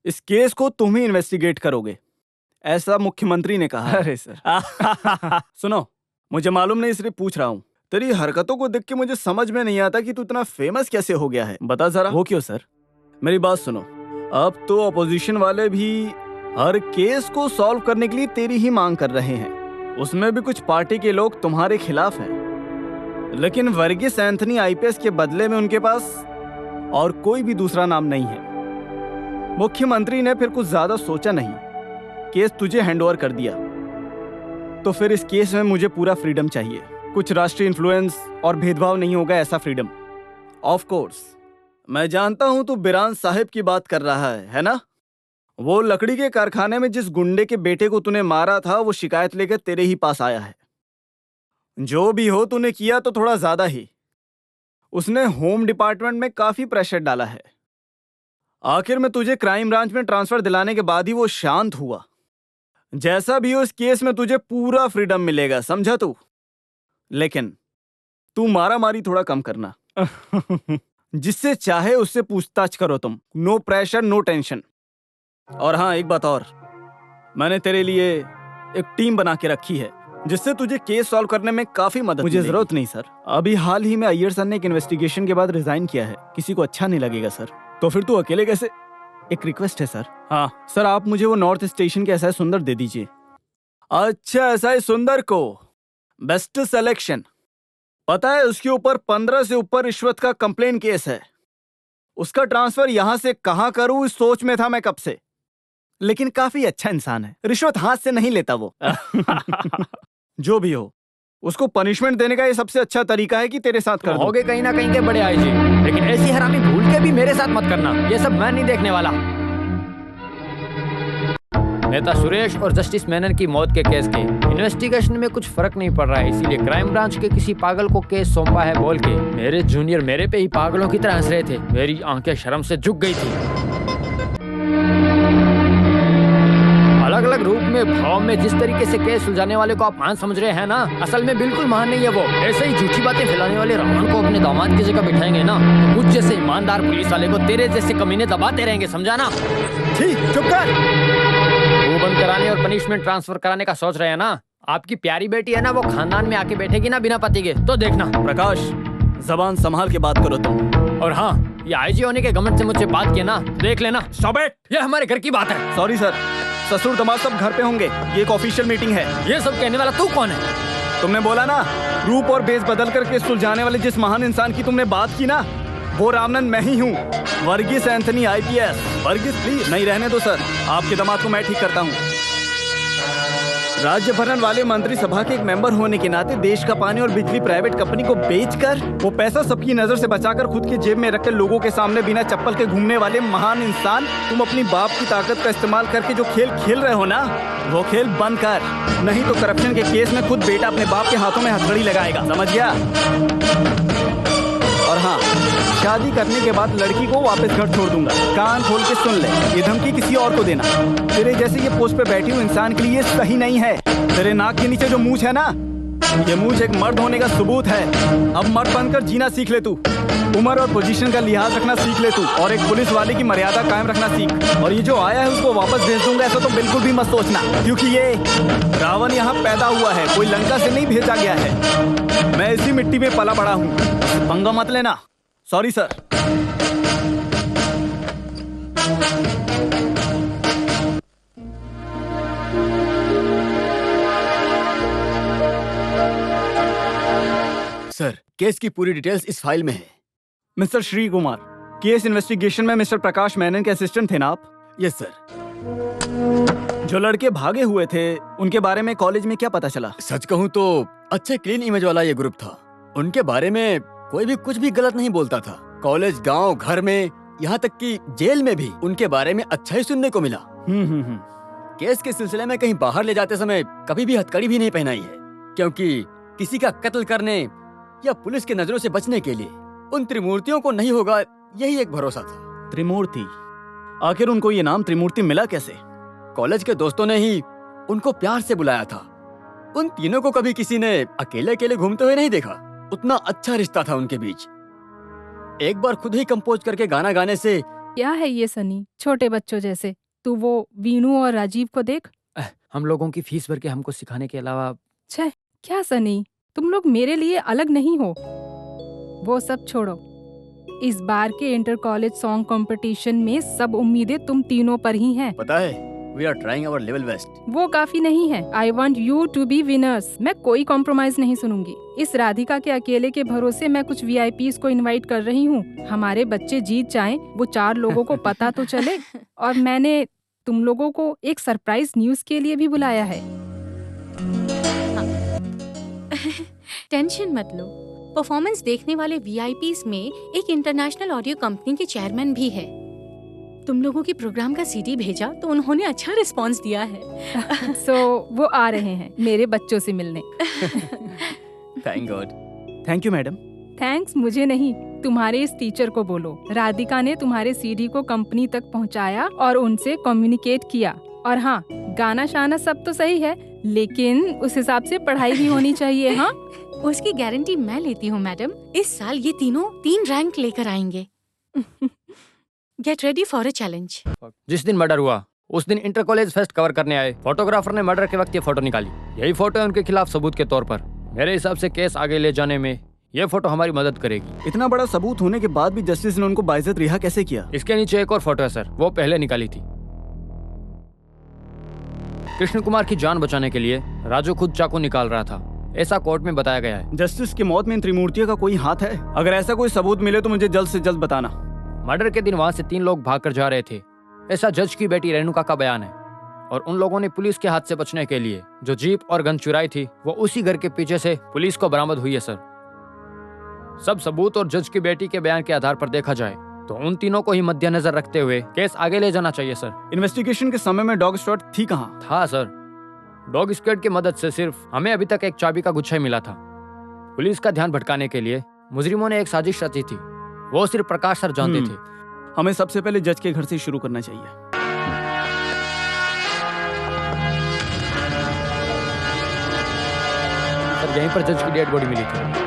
इस केस को तुम ही इन्वेस्टिगेट करोगे, ऐसा मुख्यमंत्री ने कहा। अरे सर सुनो, मुझे मालूम नहीं इसलिए पूछ रहा हूँ। तेरी हरकतों को देख के मुझे समझ में नहीं आता कि तू इतना फेमस कैसे हो गया है। बता जरा। वो क्यों सर? मेरी बात सुनो, अब तो अपोजिशन वाले भी हर केस को सॉल्व करने के लिए तेरी ही मांग कर रहे हैं। उसमें भी कुछ पार्टी के लोग तुम्हारे खिलाफ हैं, लेकिन वर्गीस एंथनी आईपीएस के बदले में उनके पास और कोई भी दूसरा नाम नहीं है। मुख्यमंत्री ने फिर कुछ ज्यादा सोचा नहीं, केस तुझे हैंडओवर कर दिया। तो फिर इस केस में मुझे पूरा फ्रीडम चाहिए, कुछ राष्ट्रीय इन्फ्लुएंस और भेदभाव नहीं होगा, ऐसा फ्रीडम। ऑफ कोर्स मैं जानता हूं तू बिरान साहिब की बात कर रहा है ना? वो लकड़ी के कारखाने में जिस गुंडे के बेटे को तूने मारा था, वो शिकायत लेकर तेरे ही पास आया है। जो भी हो, तूने किया तो थोड़ा ज्यादा ही। उसने होम डिपार्टमेंट में काफी प्रेशर डाला है। आखिर में तुझे क्राइम ब्रांच में ट्रांसफर दिलाने के बाद ही वो शांत हुआ। जैसा भी हो, इस केस में तुझे पूरा फ्रीडम मिलेगा, समझा तू? लेकिन तू मारा मारी थोड़ा कम करना। जिससे चाहे उससे पूछताछ करो तुम, नो प्रेशर नो टेंशन। और हाँ, एक बात और, मैंने तेरे लिए एक टीम बना के रखी है जिससे तुझे केस सॉल्व करने में काफी मदद मुझे मिलेगी। जरूरत नहीं सर। अभी हाल ही में अय्यर सर ने एक इन्वेस्टिगेशन के बाद रिजाइन किया है, किसी को अच्छा नहीं लगेगा सर। तो फिर तू अकेले कैसे? एक रिक्वेस्ट है सर। हाँ सर, आप मुझे वो नॉर्थ स्टेशन के एसआई सुंदर दे दीजिए। अच्छा, एसआई सुंदर को बेस्ट सिलेक्शन। पता है उसके ऊपर 15 से ऊपर रिश्वत का कंप्लेन केस है। उसका ट्रांसफर यहां से कहां करूं इस सोच में था मैं कब से। लेकिन काफी अच्छा इंसान है, रिश्वत हाथ से नहीं लेता वो। जो भी हो, उसको पनिशमेंट देने का ये सबसे अच्छा तरीका है कि तेरे साथ कर दूं। होगे कहीं ना कहीं के बड़े आईजी, लेकिन ऐसी हरामी भूल के भी मेरे साथ मत करना, ये सब मैं नहीं देखने वाला। नेता सुरेश और जस्टिस मेनन की मौत के केस के इन्वेस्टिगेशन में कुछ फर्क नहीं पड़ रहा है, इसीलिए क्राइम ब्रांच के किसी पागल को केस सौंपा है बोल के मेरे जूनियर मेरे पे ही पागलों की तरह हंस रहे थे। मेरी आंखें शर्म से झुक गई थी। अलग अलग रूप में भाव में जिस तरीके से केस सुलझाने वाले को आप महान समझ रहे हैं ना, असल में बिल्कुल महान नहीं है वो। ऐसे ही झूठी बातें फैलाने वाले रहमान को अपने दामाद की जगह बिठाएंगे ना, तो मुझ जैसे ईमानदार पुलिस वाले को तेरे जैसे कमीने दबाते रहेंगे, समझा ना? ठीक, चुप कर। वो बंद कराने और पनिशमेंट ट्रांसफर कराने का सोच रहे हैं ना? आपकी प्यारी बेटी है ना, वो खानदान में आके बैठेगी ना बिना पति के, तो देखना। प्रकाश, जबान संभाल के बात करो तुम। और हाँ, ये आईजी होने के घमंड से मुझसे बात किया ना, देख लेना। स्टॉप इट, ये हमारे घर की बात है। सॉरी सर, ससुर दामाद सब घर पे होंगे, ये एक ऑफिशियल मीटिंग है। ये सब कहने वाला तू कौन है? तुमने बोला ना, रूप और बेस बदल कर केस सुलझाने वाले जिस महान इंसान की तुमने बात की ना, वो रामनंद मैं ही हूँ, वर्गीस एंथनी आईपीएस। वर्गीस प्लीज। नहीं, रहने दो सर, आपके दामाद को मैं ठीक करता हूँ। राज्य भरण वाले मंत्रिसभा के एक मेंबर होने के नाते देश का पानी और बिजली प्राइवेट कंपनी को बेचकर वो पैसा सबकी नजर से बचाकर खुद की जेब में रखकर लोगों के सामने बिना चप्पल के घूमने वाले महान इंसान, तुम अपनी बाप की ताकत का इस्तेमाल करके जो खेल खेल रहे हो ना, वो खेल बंद कर, नहीं तो करप्शन के केस में खुद बेटा अपने बाप के हाथों में हथकड़ी लगाएगा, समझ गया? और हाँ, शादी करने के बाद लड़की को वापस घर छोड़ दूंगा। कान खोल के सुन ले, ये धमकी किसी और को देना तेरे जैसे ये पोस्ट पे बैठी हुई इंसान के लिए सही नहीं है। तेरे नाक के नीचे जो मूंछ है ना, ये मूंछ एक मर्द होने का सबूत है। अब मर्द बनकर जीना सीख ले तू, उम्र और पोजीशन का लिहाज रखना सीख ले तू, और एक पुलिस वाले की मर्यादा कायम रखना सीख। और ये जो आया है उसको वापस भेज दूंगा, ऐसा तो बिल्कुल भी मत सोचना, क्योंकि ये रावण यहाँ पैदा हुआ है, कोई लंका से नहीं भेजा गया है। मैं इसी मिट्टी में पला बड़ा हूँ, पंगा मत लेना। Sorry sir. सर, केस की पूरी डिटेल्स इस फाइल में है। Mister Shri Kumar, case investigation में मिस्टर प्रकाश मेनन के असिस्टेंट थे ना आप? Yes sir. जो लड़के भागे हुए थे उनके बारे में कॉलेज में क्या पता चला? सच कहूँ तो अच्छे क्लीन इमेज वाला ये ग्रुप था। उनके बारे में कोई भी कुछ भी गलत नहीं बोलता था। कॉलेज, गांव, घर में, यहाँ तक कि जेल में भी उनके बारे में अच्छा ही सुनने को मिला। केस के सिलसिले में कहीं बाहर ले जाते समय कभी भी हथकड़ी भी नहीं पहनाई है, क्योंकि किसी का कत्ल करने या पुलिस की नजरों से बचने के लिए उन त्रिमूर्तियों को नहीं होगा, यही एक भरोसा था। त्रिमूर्ति? आखिर उनको ये नाम त्रिमूर्ति मिला कैसे? कॉलेज के दोस्तों ने ही उनको प्यार से बुलाया था। उन तीनों को कभी किसी ने अकेले अकेले घूमते हुए नहीं देखा, उतना अच्छा रिश्ता था उनके बीच। एक बार खुद ही कंपोज करके गाना गाने से क्या है ये सनी, छोटे बच्चों जैसे? तू वो वीनू और राजीव को देख। हम लोगों की फीस भर के हमको सिखाने के अलावा छे, क्या सनी, तुम लोग मेरे लिए अलग नहीं हो। वो सब छोड़ो, इस बार के इंटर कॉलेज सॉन्ग कंपटीशन में सब उम्मीदें तुम तीनों पर ही हैं। पता है, we are trying our level best. वो काफी नहीं है। I want you to be winners. मैं कोई कॉम्प्रोमाइज नहीं सुनूंगी। इस राधिका के अकेले के भरोसे मैं कुछ VIPs को इनवाइट कर रही हूँ। हमारे बच्चे जीत जाएं, वो 4 लोगों को पता तो चले। और मैंने तुम लोगों को एक सरप्राइज न्यूज के लिए भी बुलाया है। टेंशन मत लो, परफॉर्मेंस देखने वाले VIPs में एक इंटरनेशनल ऑडियो कंपनी के चेयरमैन भी है। तुम लोगों के प्रोग्राम का CD भेजा तो उन्होंने अच्छा रिस्पांस दिया है। सो वो आ रहे हैं मेरे बच्चों से मिलने। Thank God. Thank you madam. Thanks मुझे नहीं, तुम्हारे इस टीचर को बोलो। राधिका ने तुम्हारे CD को कंपनी तक पहुंचाया और उनसे कम्युनिकेट किया। और हाँ, गाना शाना सब तो सही है, लेकिन उस हिसाब से पढ़ाई भी होनी चाहिए। हाँ, उसकी गारंटी मैं लेती हूँ मैडम। इस साल ये तीनों 3 रैंक लेकर आएंगे। Get ready for a challenge. जिस दिन मर्डर हुआ उस दिन इंटर कॉलेज फेस्ट कवर करने आए फोटोग्राफर ने मर्डर के वक्त ये फोटो निकाली। यही फोटो है उनके खिलाफ सबूत के तौर पर। मेरे हिसाब से केस आगे ले जाने में ये फोटो हमारी मदद करेगी। इतना बड़ा सबूत होने के बाद भी जस्टिस ने उनको बाइज्जत रिहा कैसे किया? इसके नीचे एक और फोटो है सर, वो पहले निकाली थी। कृष्ण कुमार की जान बचाने के लिए राजू खुद चाकू निकाल रहा था, ऐसा कोर्ट में बताया गया है। जस्टिस की मौत में इन त्रिमूर्तियों का कोई हाथ है? अगर ऐसा कोई सबूत मिले तो मुझे जल्द से जल्द बताना। मर्डर के दिन वहां से 3 लोग भागकर जा रहे थे, ऐसा जज की बेटी रेणुका का बयान है। और उन लोगों ने पुलिस के हाथ से बचने के लिए जो जीप और गन चुराई थी वो उसी घर के पीछे से पुलिस को बरामद हुई है सर। सब सबूत और जज की बेटी के बयान के आधार पर देखा जाए तो उन तीनों को ही मद्देनजर रखते हुए केस आगे ले जाना चाहिए सर। इन्वेस्टिगेशन के समय में डॉग स्क्वाड थी कहाँ? था सर, डॉग स्क्वाड की मदद से सिर्फ हमें अभी तक एक चाबी का गुच्छा ही मिला था। पुलिस का ध्यान भटकाने के लिए मुजरिमों ने एक साजिश रची थी, वो सिर्फ प्रकाश सर जानते थे। हमें सबसे पहले जज के घर से शुरू करना चाहिए। सर यहीं पर जज की डेड बॉडी मिली थी।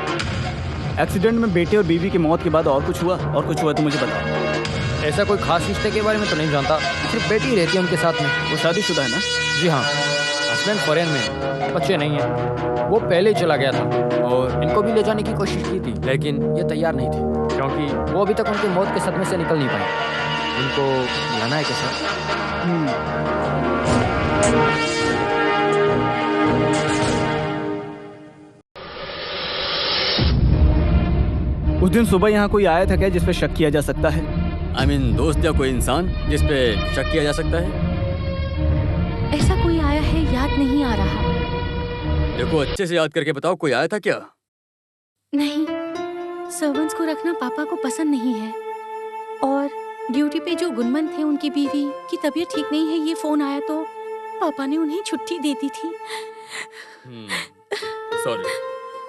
एक्सीडेंट में बेटे और बीवी की मौत के बाद और कुछ हुआ? और कुछ हुआ तो मुझे बताओ। ऐसा कोई खास रिश्ते के बारे में तो नहीं जानता, सिर्फ बेटी रहती है उनके साथ में। वो शादीशुदा है ना? जी हाँ, हस्बैंड फॉरेन में, बच्चे नहीं हैं। वो पहले ही चला गया था और इनको भी ले जाने की कोशिश की थी, लेकिन ये तैयार नहीं थे क्योंकि वो अभी तक उनकी मौत के सदमे से निकल नहीं पाए। इनको लाना है क्या सर? उस दिन सुबह यहाँ कोई आया था क्या जिस पे शक किया जा सकता है? I mean, दोस्त या कोई इंसान जिस पे शक किया जा सकता है? ऐसा कोई आया है, याद नहीं आ रहा। देखो अच्छे से याद करके बताओ, कोई आया था क्या? नहीं, सर्वेंट्स को रखना पापा को पसंद नहीं है। और ड्यूटी पे जो गुनमन थे उनकी बीवी की तबीयत ठीक नहीं है, ये फोन आया तो पापा ने उन्हें छुट्टी दे दी थी। सॉरी।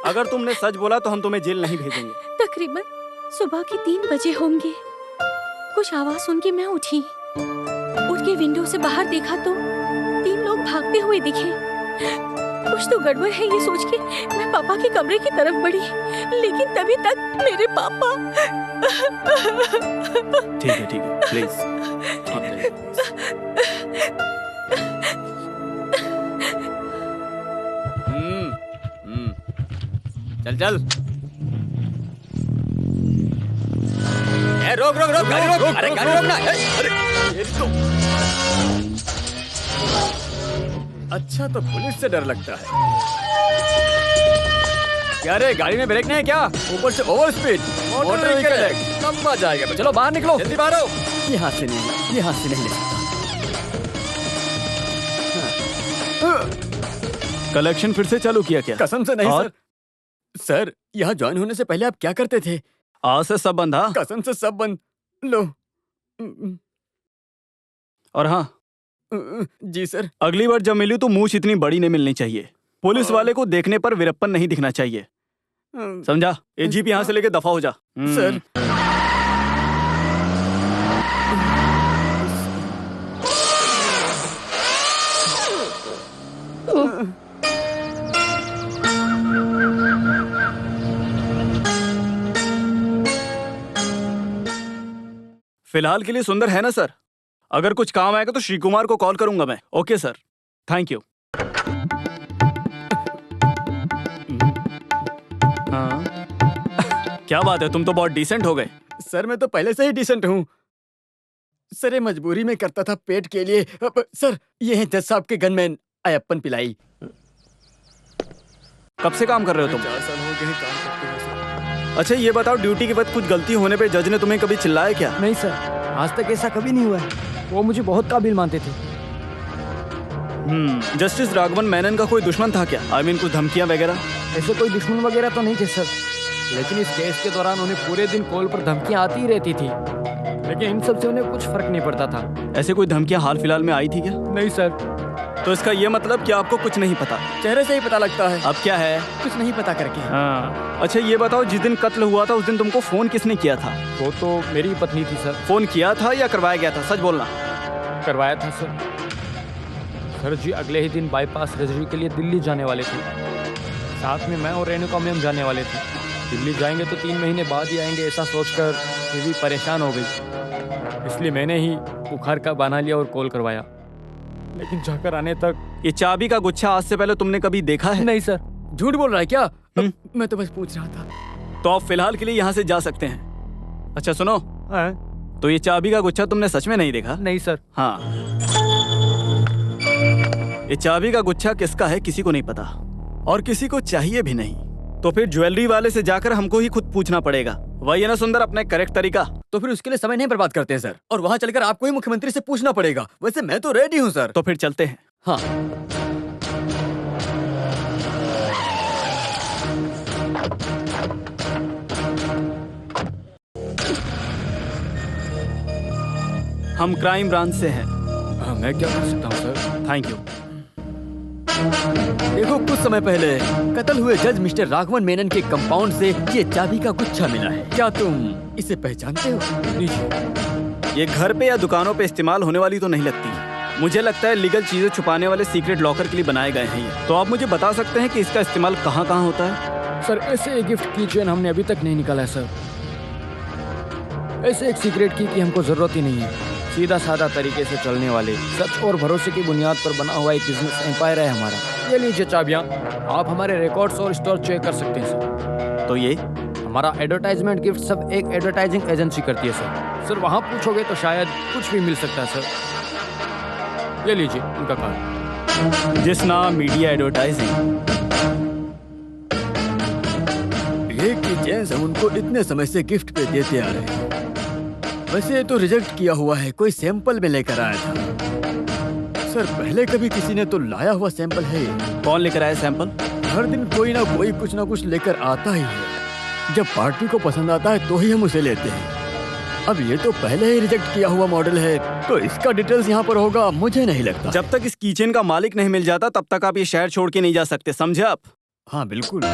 अगर तुमने सच बोला तो हम तुम्हें जेल नहीं भेजेंगे। तकरीबन सुबह के 3 बजे होंगे। कुछ आवाज सुन के मैं उठी, उठ के विंडो से बाहर देखा तो 3 लोग भागते हुए दिखे। कुछ तो गड़बड़ है ये सोच के मैं पापा के कमरे की तरफ बढ़ी, लेकिन तभी तक मेरे पापा। ठीक है प्लीज। चल रोक गाड़ी रोक। अरे गाड़ी रोकना। अरे तो अच्छा, तो पुलिस से डर लगता है क्या? रे गाड़ी में ब्रेक नहीं है क्या? ऊपर से ओवर स्पीड मोटर व्हीकल है, लंबा जाएगा। चलो बाहर निकलो, जल्दी बाहर आओ। यहाँ से नहीं ले सकता। कलेक्शन फिर से चालू किया क्या? कसम से नहीं और? सर यहाँ ज्वाइन होने से पहले आप क्या करते थे? आज से सब बंद। हाँ, कसम से सब बंद। लो। और हाँ जी सर। अगली बार जब मिली तो मूछ इतनी बड़ी नहीं मिलनी चाहिए। पुलिस वाले को देखने पर वीरप्पन नहीं दिखना चाहिए, समझा? AGP यहाँ से लेके दफा हो जा। सर फिलहाल के लिए सुंदर है ना सर? अगर कुछ काम आएगा तो श्री कुमार को कॉल करूंगा मैं। Okay sir, thank you. हाँ क्या बात है, तुम तो बहुत डिसेंट हो गए। सर मैं तो पहले से ही डिसेंट हूँ सर, ये मजबूरी में करता था पेट के लिए। सर ये हैं जज साहब के गनमैन अयप्पन पिलाई। कब से काम कर रहे हो तुम? 4 साल हो गए काम करते हुए सर। अच्छा ये बताओ, ड्यूटी के वक्त कुछ गलती होने पे जज ने तुम्हें कभी चिल्लाया क्या? नहीं सर, आज तक ऐसा कभी नहीं हुआ है। वो मुझे बहुत काबिल मानते थे। जस्टिस राघवन मेनन का कोई दुश्मन था क्या? आई मीन कुछ धमकियां वगैरह? ऐसे कोई दुश्मन वगैरह तो नहीं थे सर, लेकिन इस केस के दौरान उन्हें पूरे दिन कॉल पर धमकियां आती ही रहती थी, लेकिन इन सब से उन्हें कुछ फर्क नहीं पड़ता था। ऐसे कोई धमकियां हाल फिलहाल में आई थी क्या? नहीं सर। तो इसका ये मतलब कि आपको कुछ नहीं पता? चेहरे से ही पता लगता है। अब क्या है? कुछ नहीं पता करके। हाँ। अच्छा ये बताओ, जिस दिन कत्ल हुआ था उस दिन तुमको फोन किसने किया था? वो तो मेरी पत्नी थी सर। फोन किया था या करवाया गया था, सच बोलना। करवाया था सर। सर जी अगले ही दिन बाईपास सर्जरी के लिए दिल्ली जाने वाले थे। साथ में मैं और रेणुका मैम जाने वाले थे। दिल्ली जाएंगे तो 3 महीने बाद ही आएंगे, ऐसा सोचकर मैं भी परेशान हो गई, इसलिए मैंने ही बुखार का बहाना लिया और कॉल करवाया, लेकिन जाकर आने तक। ये चाबी का गुच्छा आज से पहले तुमने कभी देखा है? नहीं सर। झूठ बोल रहा है क्या? मैं तो बस पूछ रहा था। तो आप फिलहाल के लिए यहाँ से जा सकते हैं। अच्छा सुनो, तो ये चाबी का गुच्छा तुमने सच में नहीं देखा? नहीं सर। हाँ, ये चाबी का गुच्छा किसका है किसी को नहीं पता, और किसी को चाहिए भी नहीं। तो फिर ज्वेलरी वाले से जाकर हमको ही खुद पूछना पड़ेगा, वही है ना सुंदर अपना करेक्ट तरीका? तो फिर उसके लिए समय नहीं बर्बाद करते हैं सर, और वहाँ चलकर आपको ही मुख्यमंत्री से पूछना पड़ेगा। वैसे मैं तो रेडी हूँ सर। तो फिर चलते हैं। हाँ। हम क्राइम ब्रांच से हैं। मैं क्या कर सकता हूँ सर? Thank you. देखो कुछ समय पहले कत्ल हुए जज मिस्टर राघवन मेनन के कंपाउंड से ये चाबी का गुच्छा मिला है। क्या तुम इसे पहचानते हो? ये घर पे या दुकानों पे इस्तेमाल होने वाली तो नहीं लगती। मुझे लगता है लीगल चीजें छुपाने वाले सीक्रेट लॉकर के लिए बनाए गए हैं ये। तो आप मुझे बता सकते हैं कि इसका इस्तेमाल कहाँ कहाँ होता है? सर ऐसे गिफ्ट की चेन हमने अभी तक नहीं निकाला है सर। ऐसे एक सीक्रेट की हमको जरूरत ही नहीं है। सीधा साधा तरीके से चलने वाले, सच और भरोसे की बुनियाद पर बना हुआ एक बिजनेस एम्पायर है हमारा। ये लीजिए चाबियाँ, आप हमारे रिकॉर्ड्स और स्टोर चेक कर सकते हैं सर। तो ये हमारा एडवर्टाइजमेंट गिफ्ट सब एक एडवर्टाइजिंग एजेंसी करती है सर। सर वहाँ पूछोगे तो शायद कुछ भी मिल सकता है सर। ये लीजिए उनका कार्ड। जिस नाम मीडिया एडवर्टाइजिंग। ये की चेन्स हम उनको इतने समय से गिफ्ट पे देते आ रहे हैं। वैसे ये तो रिजेक्ट किया हुआ है, कोई सैंपल में लेकर आया था सर। पहले कभी किसी ने तो लाया हुआ सैंपल है। कौन लेकर आया सैंपल? हर दिन कोई ना कोई कुछ ना कुछ लेकर आता ही है। जब पार्टी को पसंद आता है तो ही हम उसे लेते हैं। अब ये तो पहले ही रिजेक्ट किया हुआ मॉडल है, तो इसका डिटेल्स यहाँ पर होगा मुझे नहीं लगता। जब तक इस कीचेन का मालिक नहीं मिल जाता तब तक आप ये शहर छोड़ के नहीं जा सकते, समझे आप? हाँ बिल्कुल।